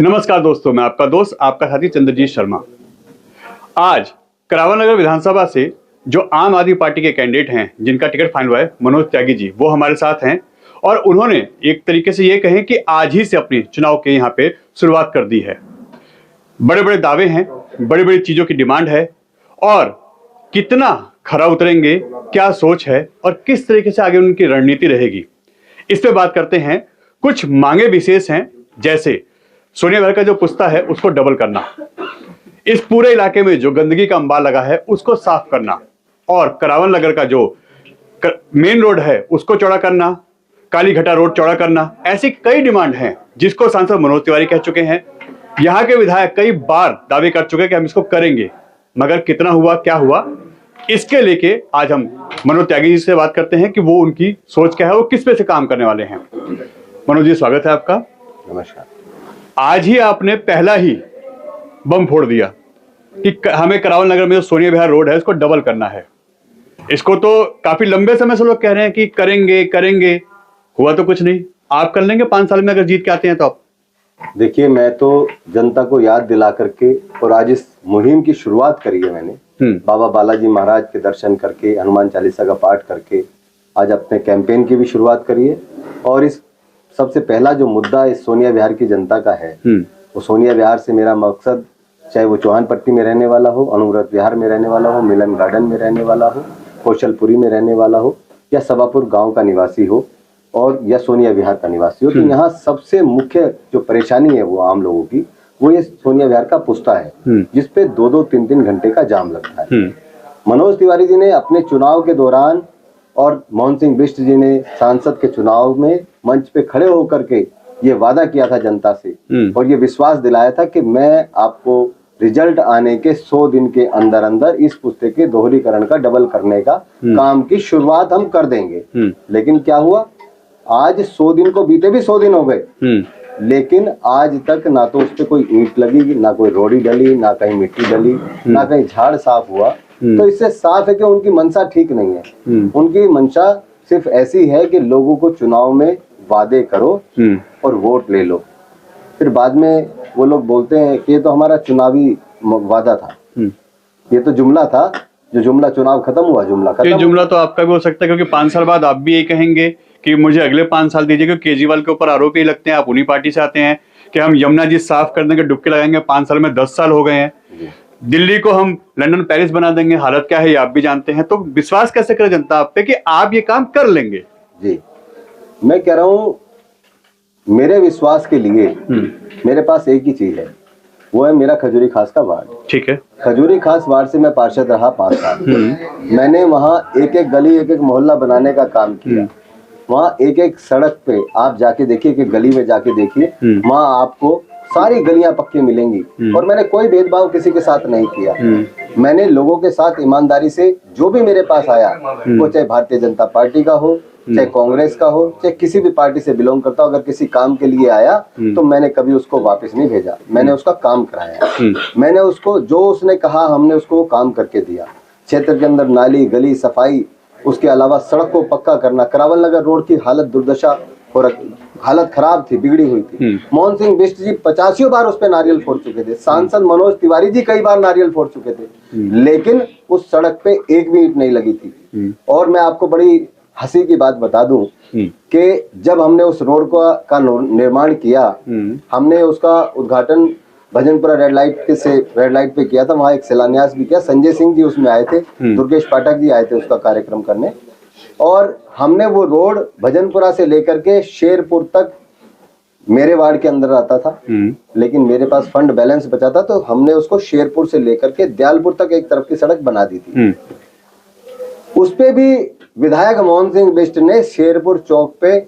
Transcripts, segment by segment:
नमस्कार दोस्तों, मैं आपका दोस्त आपका साथी चंद्रजीत शर्मा। आज करावल नगर विधानसभा से जो आम आदमी पार्टी के कैंडिडेट हैं जिनका टिकट फाइनल हुआ है, मनोज त्यागी जी, वो हमारे साथ हैं और उन्होंने एक तरीके से ये कहें कि आज ही से अपनी चुनाव के यहाँ पे शुरुआत कर दी है। बड़े बड़े दावे हैं, बड़ी बड़ी चीजों की डिमांड है और कितना खरा उतरेंगे, क्या सोच है और किस तरीके से आगे उनकी रणनीति रहेगी, इस पे बात करते हैं। कुछ मांगे विशेष हैं, जैसे सोनिया बहन का जो पुस्ता है उसको डबल करना, इस पूरे इलाके में जो गंदगी का अंबार लगा है उसको साफ करना और करावल नगर का जो मेन रोड है उसको चौड़ा करना, काली घटा रोड चौड़ा करना। ऐसी कई डिमांड हैं जिसको सांसद मनोज तिवारी कह चुके हैं। यहाँ के विधायक कई बार दावे कर चुके हैं कि हम इसको करेंगे, मगर कितना हुआ, क्या हुआ, इसके लेके आज हम मनोज त्यागी जी से बात करते हैं कि वो उनकी सोच क्या है, वो किस पे से काम करने वाले हैं। मनोज जी, स्वागत है आपका। नमस्कार। आज ही आपने पहला ही बम फोड़ दिया कि हमें करावल नगर में जो सोनिया विहार रोड है उसको डबल करना है। इसको तो काफी लंबे समय से लोग कह रहे हैं कि करेंगे करेंगे, हुआ तो कुछ नहीं। आप कर लेंगे 5 साल में अगर जीत के आते हैं तो? आप देखिए, मैं तो जनता को याद दिला करके और आज इस मुहिम की शुरुआत करी है मैंने। बाबा बालाजी महाराज के दर्शन करके, हनुमान चालीसा का पाठ करके आज अपने कैंपेन की भी शुरुआत करी है। और इस सबसे पहला जो मुद्दा इस सोनिया विहार की जनता का है, वो सोनिया विहार से मेरा मकसद, चाहे वो चौहान पट्टी में रहने वाला हो, अनुव्रत विहार में रहने वाला हो, मिलन गार्डन में रहने वाला हो, कौशलपुरी में रहने वाला हो, या सभापुर गांव का निवासी हो और या सोनिया विहार का निवासी हो, तो यहाँ सबसे मुख्य जो परेशानी है वो आम लोगों की, वो ये सोनिया विहार का पुस्ता है, जिसपे 2-2, 3-3 घंटे का जाम लगता है। मनोज तिवारी जी ने अपने चुनाव के दौरान और मोहन सिंह बिष्ट जी ने सांसद के चुनाव में मंच पे खड़े होकर के ये वादा किया था जनता से और ये विश्वास दिलाया था कि मैं आपको रिजल्ट आने के 100 दिन के अंदर अंदर इस पुस्ते के दोहरीकरण का डबल करने का काम की शुरुआत हम कर देंगे। लेकिन क्या हुआ, आज 100 दिन को बीते भी 100 दिन हो गए, लेकिन आज तक ना तो उस पर कोई ईंट लगी, ना कोई रोड़ी डली, ना कहीं मिट्टी डली, ना कहीं झाड़ साफ हुआ। तो इससे साफ है कि उनकी मंशा ठीक नहीं है। उनकी मंशा सिर्फ ऐसी है कि लोगों को चुनाव में वादे करो और वोट ले लो, फिर बाद में वो लोग बोलते हैं कि ये तो हमारा चुनावी वादा था, ये तो जुमला था, जो जुमला चुनाव खत्म हुआ, जुमला खत्म। ये जुमला तो आपका भी हो सकता है, क्योंकि 5 साल बाद आप भी ये कहेंगे कि मुझे अगले 5 साल दीजिए, क्योंकि केजरीवाल के ऊपर आरोप ही लगते हैं, आप उन्हीं पार्टी से आते हैं कि हम यमुना जी साफ कर देंगे, डुबकी लगाएंगे। 5 साल में 10 साल हो गए हैं। दिल्ली को हम लंदन पेरिस बना देंगे, हालत क्या है ये आप भी जानते हैं। तो विश्वास कैसे करे जनता आप पे कि आप ये काम कर लेंगे? जी, मैं कह रहा हूँ, मेरे विश्वास के लिए मेरे पास एक ही चीज है, वो है मेरा खजूरी खास का वार्ड। ठीक है। खजूरी खास वार्ड से मैं पार्षद रहा 5 साल। मैंने वहाँ एक एक गली, एक एक मोहल्ला बनाने का काम किया। वहाँ एक एक सड़क पे आप जाके देखिए, कि गली में जाके देखिए, वहाँ आपको सारी गलियां पक्की मिलेंगी। और मैंने कोई भेदभाव किसी के साथ नहीं किया। मैंने लोगों के साथ ईमानदारी से, जो भी मेरे पास आया, वो चाहे भारतीय जनता पार्टी का हो, चाहे कांग्रेस का हो, चाहे किसी भी पार्टी से बिलोंग करता हो, अगर किसी काम के लिए आया तो मैंने कभी उसको वापस नहीं भेजा। मैंने उसका काम कराया। मैंने उसको जो उसने कहा, हमने उसको काम करके दिया। क्षेत्र के अंदर नाली, गली, सफाई, उसके अलावा सड़क को पक्का करना। करावल नगर रोड की हालत दुर्दशा हो रखी, हालत खराब थी, बिगड़ी हुई थी। मोहन सिंह बिष्ट जी 85 बार उस पे नारियल फोड़ चुके थे। सांसद मनोज तिवारी जी कई बार नारियल फोड़ चुके थे, लेकिन उस सड़क पे एक भी ईंट नहीं लगी थी। और मैं आपको बड़ी हंसी की बात बता दूं कि जब हमने उस रोड का निर्माण किया, हमने उसका उद्घाटन भजनपुरा रेड लाइट पे किया था। वहाँ एक शिलान्यास भी किया, संजय सिंह जी उसमें आए थे, दुर्गेश पाठक जी आए थे उसका कार्यक्रम करने। और हमने वो रोड भजनपुरा से लेकर के शेरपुर तक मेरे वार्ड के अंदर आता था, लेकिन मेरे पास फंड बैलेंस बचा था, तो हमने उसको शेरपुर से लेकर के दयालपुर तक एक तरफ की सड़क बना दी थी। उस पे भी विधायक मोहन सिंह बिष्ट ने, शेरपुर चौक पे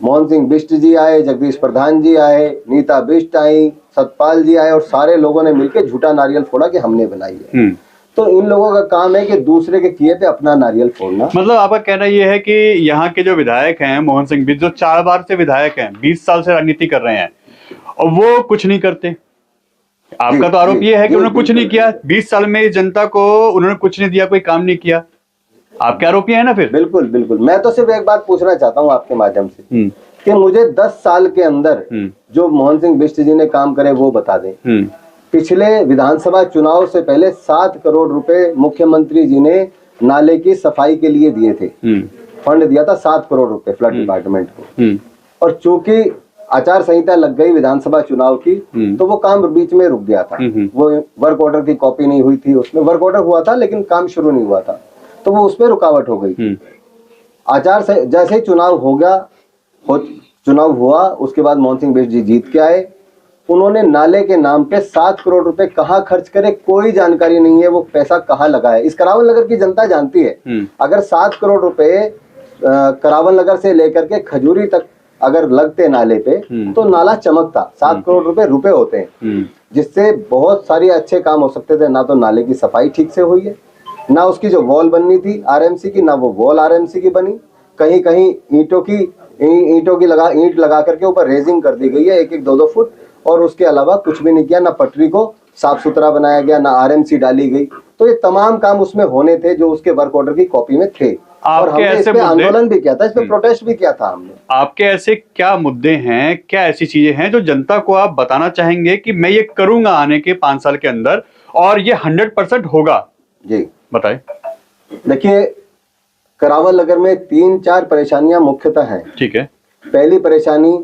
मोहन सिंह बिष्ट जी आए, जगदीश प्रधान जी आए, नीता बिष्ट आई, सतपाल जी आए, और सारे लोगों ने मिलकर झूठा नारियल फोड़ा कि हमने बनाई है। तो इन लोगों का काम है कि दूसरे के किए पे अपना नारियल फोड़ना। मतलब आपका कहना यह है कि यहाँ के जो विधायक हैं मोहन सिंह बिष्ट, जो 4 बार से विधायक हैं, 20 साल से राजनीति कर रहे हैं, और वो कुछ नहीं करते। आपका तो आरोप ये है कि उन्होंने कुछ नहीं किया 20 साल में, जनता को उन्होंने कुछ नहीं दिया, कोई काम नहीं किया। आपके आरोप ये है ना? फिर बिल्कुल बिल्कुल। मैं तो सिर्फ एक बात पूछना चाहता हूँ आपके माध्यम से कि मुझे 10 साल के अंदर जो मोहन सिंह बिष्ट जी ने काम करे वो बता दें। पिछले विधानसभा चुनाव से पहले 7 करोड़ रुपए मुख्यमंत्री जी ने नाले की सफाई के लिए दिए थे। फंड दिया था 7 करोड़ रुपए फ्लड डिपार्टमेंट को, और चूंकि आचार संहिता लग गई विधानसभा चुनाव की, तो वो काम बीच में रुक गया था। वो वर्क ऑर्डर की कॉपी नहीं हुई थी, उसमें वर्क ऑर्डर हुआ था लेकिन काम शुरू नहीं हुआ था, तो वो उसमें रुकावट हो गई। जैसे ही चुनाव हो गया, चुनाव हुआ, उसके बाद मोहन सिंह बिष्ट जी जीत के आए। उन्होंने नाले के नाम पे 7 करोड़ रुपए कहाँ खर्च करे कोई जानकारी नहीं है, वो पैसा कहाँ लगा है इस करावल नगर की जनता जानती है। अगर 7 करोड़ रुपए करावल नगर से लेकर के खजूरी तक अगर लगते नाले पे तो नाला चमकता। 7 करोड़ रुपए होते हैं, जिससे बहुत सारे अच्छे काम हो सकते थे। ना तो नाले की सफाई ठीक से हुई है, ना उसकी जो वॉल बननी थी आरएमसी की, ना वो वॉल आरएमसी की बनी। कहीं कहीं ईंट लगा करके ऊपर रेजिंग कर दी गई है 1-1, 2-2 फुट, और उसके अलावा कुछ भी नहीं किया। ना पटरी को साफ सुथरा बनाया गया, ना आरएमसी डाली गई। तो ये तमाम काम उसमें होने थे जो उसके वर्क ऑर्डर की कॉपी में थे, और हमने इस पे आंदोलन भी किया था, इस पे प्रोटेस्ट भी किया था हमने। आपके ऐसे क्या मुद्दे हैं, क्या ऐसी चीजें हैं जो जनता को आप बताना चाहेंगे कि मैं ये करूंगा आने के 5 साल के अंदर और ये 100% होगा? जी बताएं। देखिए, करावल नगर में 3-4 परेशानियां मुख्यतः हैं। ठीक है। पहली परेशानी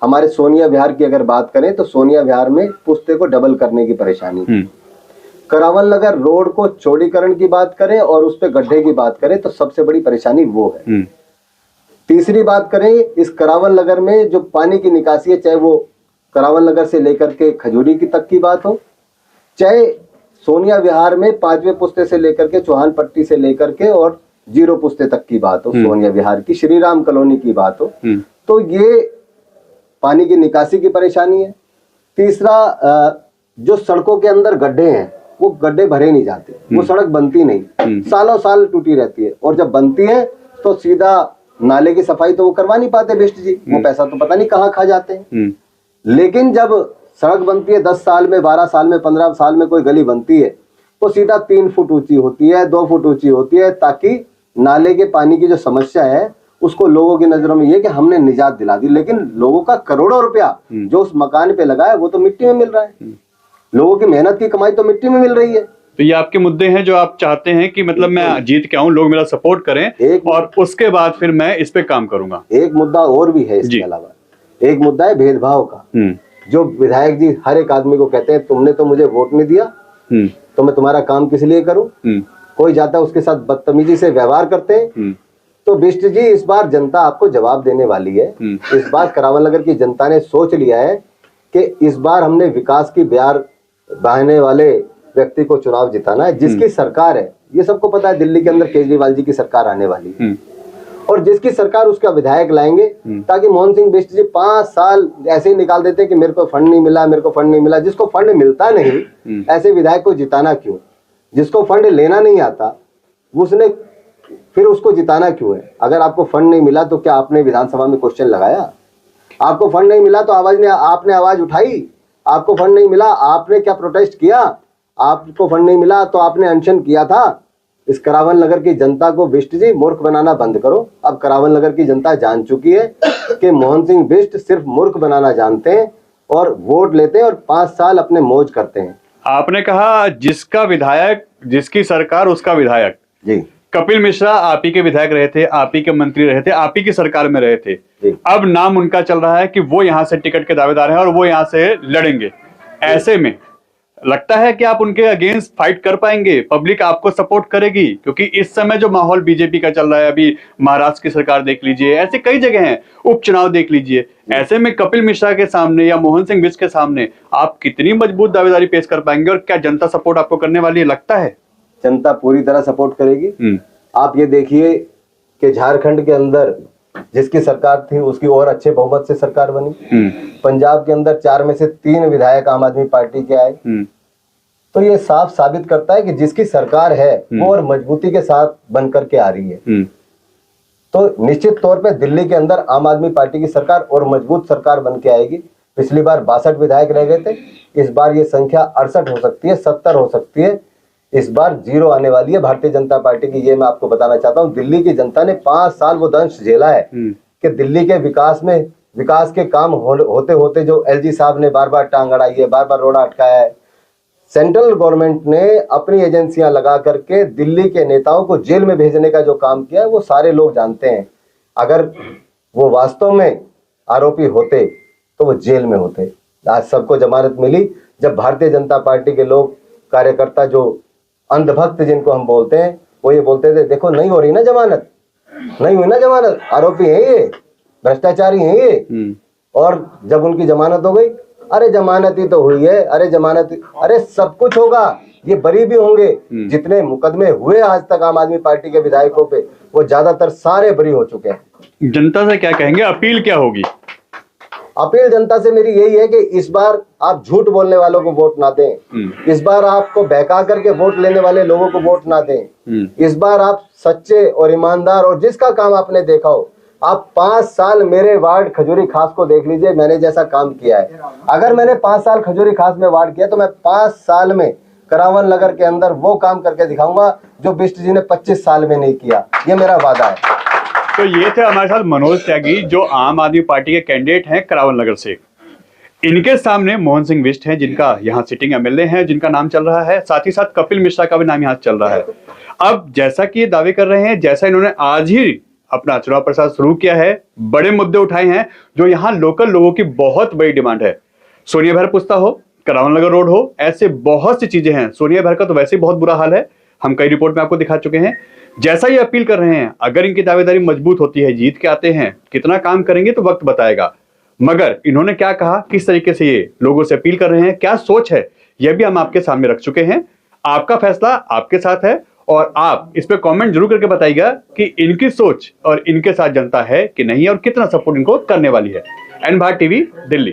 हमारे सोनिया विहार की अगर बात करें तो सोनिया विहार में पुस्ते को डबल करने की परेशानी। करावल नगर रोड को चौड़ीकरण की बात करें और उस पे गड्ढे की बात करें तो सबसे बड़ी परेशानी वो है। तीसरी बात करें, इस करावल नगर में जो पानी की निकासी है, चाहे वो करावल नगर से लेकर के खजूरी की तक की बात हो, चाहे सोनिया विहार में 5वें पुस्ते से लेकर के चौहान पट्टी से लेकर के और 0 पुस्ते तक की बात हो, सोनिया विहार की श्री राम कॉलोनी की बात हो, तो ये पानी की निकासी की परेशानी है। तीसरा, जो सड़कों के अंदर गड्ढे हैं वो गड्ढे भरे नहीं जाते, वो सड़क बनती नहीं, सालों साल टूटी रहती है, और जब बनती है तो सीधा नाले की सफाई तो वो करवा नहीं पाते बिष्ट जी, वो पैसा तो पता नहीं कहाँ खा जाते हैं। लेकिन जब सड़क बनती है 10 साल में, 12 साल में, 15 साल में कोई गली बनती है तो सीधा 3 फुट ऊंची होती है, 2 फुट ऊंची होती है, ताकि नाले के पानी की जो समस्या है उसको लोगों की नजरों में ये कि हमने निजात दिला दी। लेकिन लोगों का करोड़ों रुपया जो उस मकान पे लगा है वो तो मिट्टी में मिल रहा है, लोगों की मेहनत की कमाई तो मिट्टी में मिल रही है। तो ये आपके मुद्दे हैं जो आप चाहते हैं कि मतलब मैं जीत के आऊं, लोग मेरा सपोर्ट करें और उसके बाद फिर मैं इस पे काम करूंगा। एक मुद्दा और भी है इसके अलावा, एक मुद्दा है भेदभाव का, जो विधायक जी हर एक आदमी को कहते हैं तुमने तो मुझे वोट नहीं दिया तो मैं तुम्हारा काम किस लिए करूं। कोई जाता है उसके साथ बदतमीजी से व्यवहार करते हैं। तो बिष्ट जी, इस बार जनता आपको जवाब देने वाली है। इस बार करावल नगर की जनता ने सोच लिया है कि इस बार हमने विकास की बयार बहाने वाले व्यक्ति को चुनाव जिताना है, जिसकी सरकार है, ये सबको पता है दिल्ली के अंदर केजरीवाल जी की सरकार आने वाली है, और जिसकी सरकार उसका विधायक लाएंगे, ताकि मोहन सिंह बिष्ट जी 5 साल ऐसे ही निकाल देते हैं कि मेरे को फंड नहीं मिला, मेरे को फंड नहीं मिला। जिसको फंड मिलता नहीं ऐसे विधायक को जिताना क्यों? जिसको फंड लेना नहीं आता उसने फिर उसको जिताना क्यों है? अगर आपको फंड नहीं मिला तो क्या आपने विधानसभा में क्वेश्चन लगाया? आपको फंड नहीं मिला तो आपने आवाज उठाई? आपको फंड नहीं मिला आपने क्या प्रोटेस्ट किया? आपको फंड नहीं मिला तो आपने अनशन किया था? इस करावल नगर की जनता को बिष्ट जी मूर्ख बनाना बंद करो। अब करावल नगर की जनता जान चुकी है कि मोहन सिंह बिष्ट सिर्फ मूर्ख बनाना जानते हैं और वोट लेते हैं और 5 साल अपने मौज करते हैं। आपने कहा जिसका विधायक, जिसकी सरकार उसका विधायक। जी। कपिल मिश्रा आप ही के विधायक रहे थे, आप ही के मंत्री रहे थे, आप ही की सरकार में रहे थे। अब नाम उनका चल रहा है कि वो यहाँ से टिकट के दावेदार हैं और वो यहाँ से लड़ेंगे। ऐसे में लगता है कि आप उनके अगेंस्ट फाइट कर पाएंगे? पब्लिक आपको सपोर्ट करेगी? क्योंकि इस समय जो माहौल बीजेपी का चल रहा है, अभी महाराष्ट्र की सरकार देख लीजिए, ऐसे कई जगह हैं, उपचुनाव देख लीजिए, ऐसे में कपिल मिश्रा के सामने या मोहन सिंह बिष्ट के सामने आप कितनी मजबूत दावेदारी पेश कर पाएंगे और क्या जनता सपोर्ट आपको करने वाली है? लगता है जनता पूरी तरह सपोर्ट करेगी। आप ये देखिए कि झारखंड के अंदर जिसकी सरकार थी उसकी और अच्छे बहुमत से सरकार बनी। पंजाब के अंदर 4 में से 3 विधायक आम आदमी पार्टी के आए। तो ये साफ साबित करता है कि जिसकी सरकार है वो और मजबूती के साथ बन करके आ रही है। तो निश्चित तौर पे दिल्ली के अंदर आम आदमी पार्टी की सरकार और मजबूत सरकार बन के आएगी। पिछली बार 62 विधायक रह गए थे, इस बार ये संख्या 68 हो सकती है, 70 हो सकती है। इस बार 0 आने वाली है भारतीय जनता पार्टी की, ये मैं आपको बताना चाहता हूँ। दिल्ली की जनता ने 5 साल वो दंश झेला है कि दिल्ली के विकास के काम होते होते जो एलजी साहब ने बार बार टांग अड़ाई है, बार बार रोड़ा अटकाया है, सेंट्रल गवर्नमेंट ने अपनी एजेंसियां लगा करके दिल्ली के नेताओं को जेल में भेजने का जो काम किया है वो सारे लोग जानते हैं। अगर वो वास्तव में आरोपी होते तो वो जेल में होते। आज सबको जमानत मिली जब भारतीय जनता पार्टी के लोग, कार्यकर्ता, जो अंधभक्त जिनको हम बोलते हैं, वो ये बोलते थे देखो नहीं हो रही ना जमानत, नहीं हुई ना जमानत, आरोपी है ये, भ्रष्टाचारी है ये। और जब उनकी जमानत हो गई, अरे जमानत ही तो हुई है, अरे जमानत, अरे सब कुछ होगा, ये बरी भी होंगे। जितने मुकदमे हुए आज तक आम आदमी पार्टी के विधायकों पे, वो ज्यादातर सारे बरी हो चुके हैं। जनता से क्या कहेंगे, अपील क्या होगी? अपील जनता से मेरी यही है कि इस बार आप झूठ बोलने वालों को वोट ना दें, इस बार आपको बहका करके वोट लेने वाले लोगों को वोट ना दें, इस बार आप सच्चे और ईमानदार, और जिसका काम आपने देखा हो, आप 5 साल मेरे वार्ड खजूरी खास को देख लीजिए, मैंने जैसा काम किया है। अगर मैंने 5 साल खजूरी खास में वार्ड किया तो मैं 5 साल में करावन नगर के अंदर वो काम करके दिखाऊंगा जो बिष्ट जी ने 25 साल में नहीं किया। ये मेरा वादा है। तो ये थे हमारे साथ मनोज त्यागी, जो आम आदमी पार्टी के कैंडिडेट हैं करावन नगर से। इनके सामने मोहन सिंह बिष्ट हैं, जिनका यहाँ सिटिंग एमएलए हैं, जिनका नाम चल रहा है, साथ ही साथ कपिल मिश्रा का भी नाम यहाँ चल रहा है। अब जैसा कि ये दावे कर रहे हैं, जैसा इन्होंने आज ही अपना चुनाव प्रचार शुरू किया है, बड़े मुद्दे उठाए हैं जो यहाँ लोकल लोगों की बहुत बड़ी डिमांड है। सोनिया भर पुस्ता हो, करावन नगर रोड हो, ऐसे बहुत सी चीजें हैं। सोनिया भर का तो वैसे ही बहुत बुरा हाल है, हम कई रिपोर्ट में आपको दिखा चुके हैं। जैसा ये अपील कर रहे हैं, अगर इनकी दावेदारी मजबूत होती है, जीत के आते हैं, कितना काम करेंगे तो वक्त बताएगा। मगर इन्होंने क्या कहा, किस तरीके से ये लोगों से अपील कर रहे हैं, क्या सोच है, यह भी हम आपके सामने रख चुके हैं। आपका फैसला आपके साथ है और आप इस पे कमेंट जरूर करके बताइएगा कि इनकी सोच और इनके साथ जनता है कि नहीं, और कितना सपोर्ट इनको करने वाली है। N Bharat TV, Delhi.